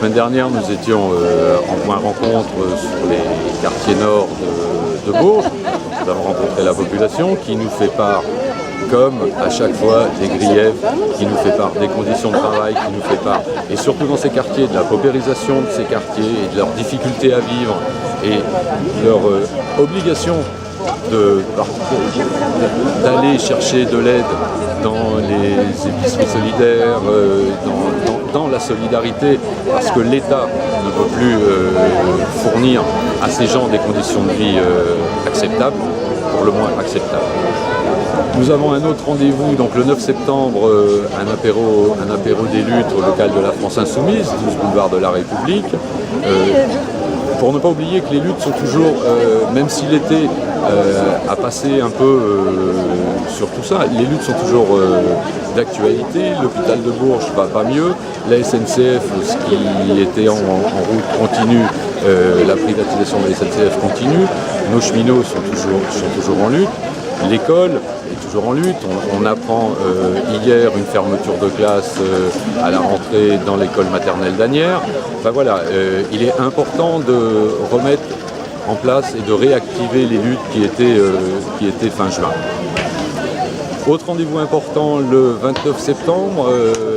semaine dernière, nous étions en point rencontre sur les quartiers nord de Bourges. Nous avons rencontré la population qui nous fait part, comme à chaque fois, des griefs, qui nous fait part des conditions de travail, qui nous fait part, et surtout dans ces quartiers, de la paupérisation de ces quartiers et de leurs difficultés à vivre et leur obligation d'aller chercher de l'aide dans les épiceries solidaires, dans la solidarité, parce que l'État ne peut plus fournir à ces gens des conditions de vie acceptables, pour le moins acceptables. Nous avons un autre rendez-vous, donc le 9 septembre, un apéro des luttes au local de la France Insoumise, 12 boulevard de la République. Pour ne pas oublier que les luttes sont toujours, même si l'été a passé un peu sur tout ça, les luttes sont toujours d'actualité. L'hôpital de Bourges va pas mieux, la SNCF, ce qui était en route continue, la privatisation de la SNCF continue, nos cheminots sont toujours en lutte, l'école est toujours en lutte. On apprend hier une fermeture de classe à la rentrée dans l'école maternelle d'Asnières. Enfin voilà, il est important de remettre en place et de réactiver les luttes qui étaient fin juin. Autre rendez-vous important, le 29 septembre,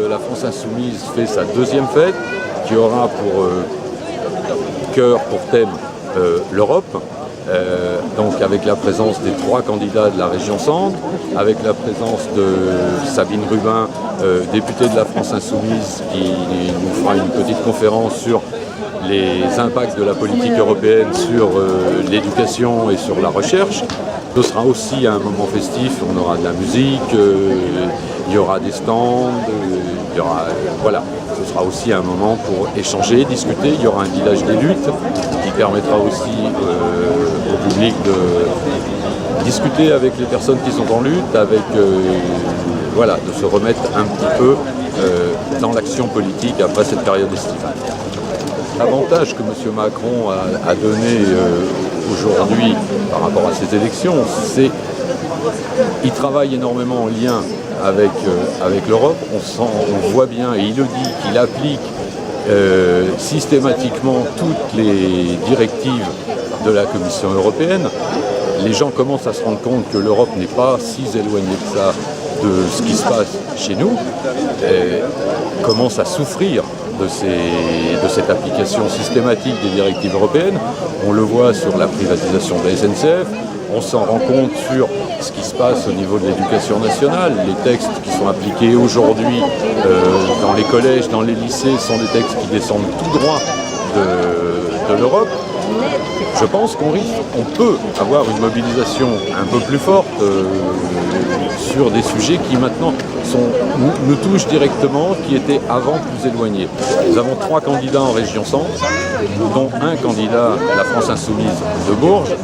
la France Insoumise fait sa deuxième fête qui aura pour cœur, pour thème, l'Europe. Donc avec la présence des 3 candidats de la région Centre, avec la présence de Sabine Rubin, députée de la France Insoumise, qui nous fera une petite conférence sur les impacts de la politique européenne sur l'éducation et sur la recherche. Ce sera aussi un moment festif, on aura de la musique, il y aura des stands, il y aura, voilà. Ce sera aussi un moment pour échanger, discuter. Il y aura un village des luttes qui permettra aussi au public de discuter avec les personnes qui sont en lutte, voilà, de se remettre un petit peu dans l'action politique après cette période estivale. L'avantage que M. Macron a donné aujourd'hui par rapport à ces élections, c'est qu'il travaille énormément en lien avec l'Europe. On voit bien, et il le dit, qu'il applique systématiquement toutes les directives de la Commission européenne. Les gens commencent à se rendre compte que l'Europe n'est pas si éloignée que ça de ce qui se passe chez nous, commencent à souffrir de cette application systématique des directives européennes. On le voit sur la privatisation de la SNCF, on s'en rend compte sur ce qui se passe au niveau de l'éducation nationale. Les textes qui sont appliqués aujourd'hui dans les collèges, dans les lycées, sont des textes qui descendent tout droit de l'Europe. Je pense qu'on peut avoir une mobilisation un peu plus forte sur des sujets qui maintenant nous touchent directement, qui étaient avant plus éloignés. Nous avons 3 candidats en région Centre, dont un candidat de la France Insoumise de Bourges,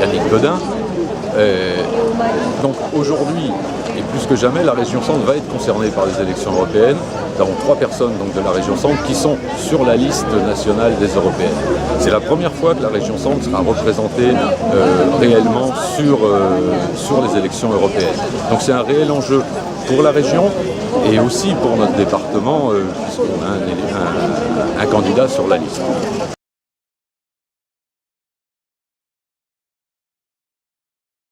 Yannick Godin. Donc aujourd'hui, et plus que jamais, la région Centre va être concernée par les élections européennes. Nous avons 3 personnes donc, de la région Centre qui sont sur la liste nationale des européennes. C'est la première fois que la région Centre sera représentée réellement sur les élections européennes. Donc c'est un réel enjeu pour la région et aussi pour notre département, puisqu'on a un candidat sur la liste.